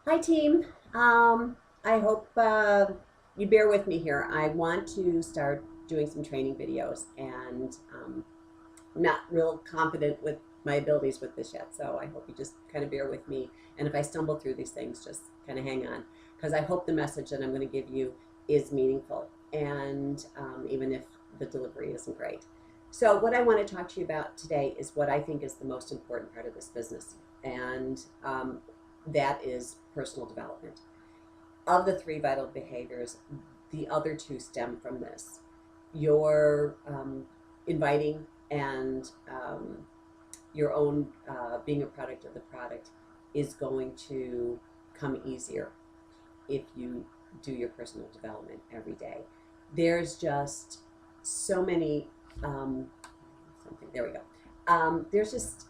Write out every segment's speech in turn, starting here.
Hi, team. I hope you bear with me here. I want to start doing some training videos, and I'm not real confident with my abilities with this yet. So I hope you just kind of bear with me. And if I stumble through these things, just kind of hang on, because I hope the message that I'm going to give you is meaningful, and even if the delivery isn't great. So, what I want to talk to you about today is what I think is the most important part of this business, and that is personal development. Of the three vital behaviors, the other two stem from this. Your inviting and your own being a product of the product is going to come easier if you do your personal development every day. There's just so many something. There we go. There's just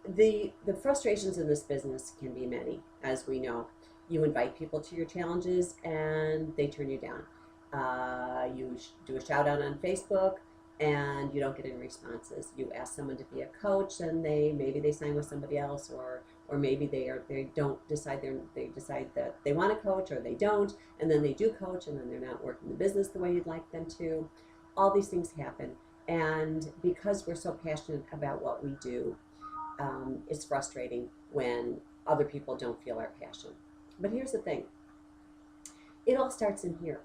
the frustrations in this business can be many, as we know. You invite people to your challenges and they turn you down. You do a shout out on Facebook and you don't get any responses. You ask someone to be a coach and maybe they sign with somebody else, or maybe they don't decide they decide that they want to coach, or they don't, and then they do coach and then they're not working the business the way you'd like them to. All these things happen, and because we're so passionate about what we do, it's frustrating when other people don't feel our passion. But here's the thing, it all starts in here.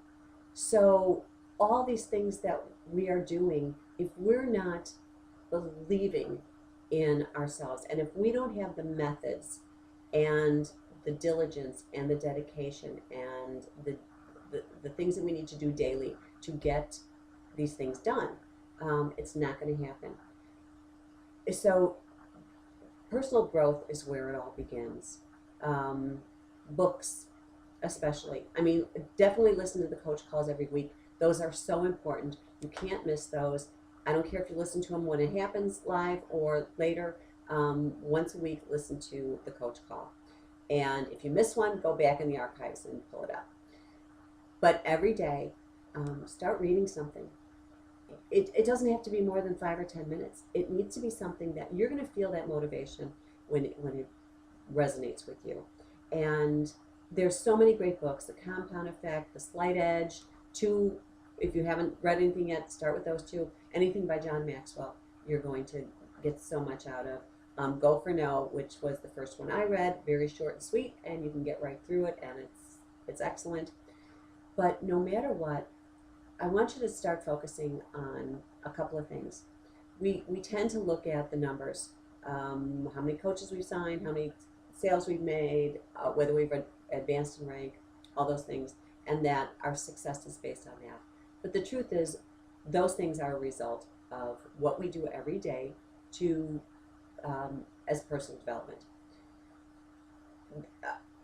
So, all these things that we are doing, if we're not believing in ourselves, and if we don't have the methods and the diligence and the dedication and the things that we need to do daily to get these things done, it's not going to happen. So, personal growth is where it all begins. Um, Books, especially. I mean, definitely listen to the coach calls every week. Those are so important. You can't miss those. I don't care if you listen to them when it happens live or later. Once a week, listen to the coach call. And if you miss one, go back in the archives and pull it up. But every day, start reading something. It doesn't have to be more than 5 or 10 minutes. It needs to be something that you're going to feel that motivation when it resonates with you. And there's so many great books: The Compound Effect, The Slight Edge. Two, if you haven't read anything yet, start with those two. Anything by John Maxwell, you're going to get so much out of. Go for No, which was the first one I read, very short and sweet, and you can get right through it, and it's excellent. But no matter what, I want you to start focusing on a couple of things. We tend to look at the numbers, how many coaches we've signed, how many sales we've made, whether we've advanced in rank, all those things, and that our success is based on that. But the truth is, those things are a result of what we do every day to as personal development.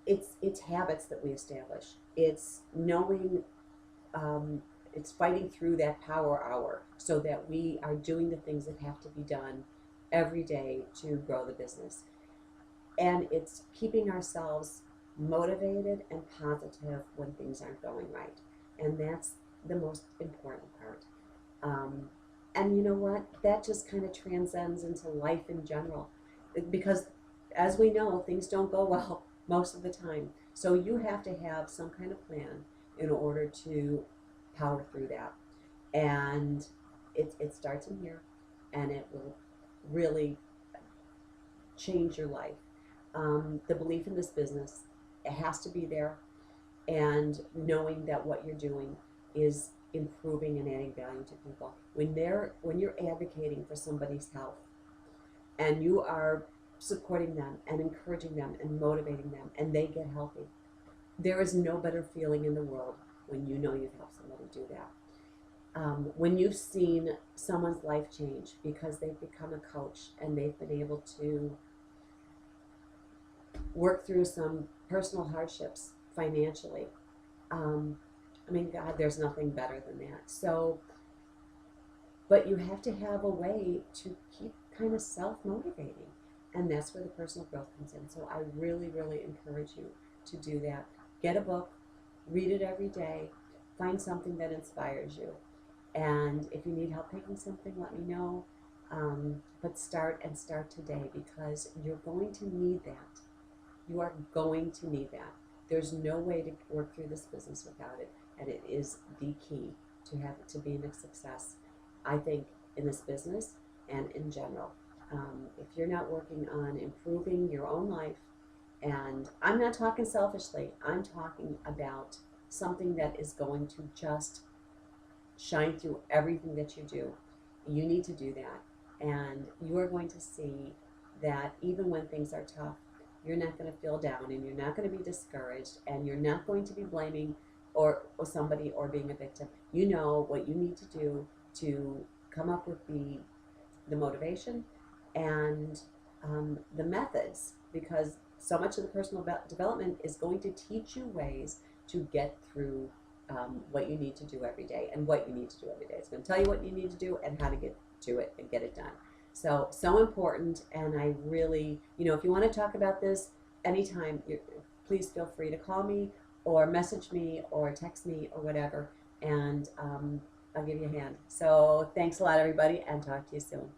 It's habits that we establish. It's knowing, it's fighting through that power hour so that we are doing the things that have to be done every day to grow the business. And it's keeping ourselves motivated and positive when things aren't going right. And that's the most important part. Um, and you know what? That just kind of transcends into life in general. Because as we know, things don't go well most of the time. So you have to have some kind of plan in order to power through that. And it starts in here, and it will really change your life. The belief in this business, it has to be there, and knowing that what you're doing is improving and adding value to people. When you're advocating for somebody's health and you are supporting them and encouraging them and motivating them and they get healthy, there is no better feeling in the world when you know you've helped somebody do that. When you've seen someone's life change because they've become a coach and they've been able to work through some personal hardships financially, um, I mean, God, there's nothing better than that. So, but you have to have a way to keep kind of self motivating. And that's where the personal growth comes in. So I really, really encourage you to do that. Get a book, read it every day, find something that inspires you. And if you need help picking something, let me know. But start today, because you're going to need that. You are going to need that. There's no way to work through this business without it, and it is the key to have it to being a success. I think in this business and in general, if you're not working on improving your own life, and I'm not talking selfishly, I'm talking about something that is going to just shine through everything that you do. You need to do that. And you are going to see that even when things are tough, you're not going to feel down and you're not going to be discouraged and you're not going to be blaming or somebody or being a victim. You know what you need to do to come up with the motivation and the methods, because so much of the personal development is going to teach you ways to get through what you need to do every day and what you need to do every day. It's going to tell you what you need to do and how to get to it and get it done. So important. And I really, if you want to talk about this anytime, please feel free to call me or message me or text me or whatever, and I'll give you a hand. So thanks a lot, everybody, and talk to you soon.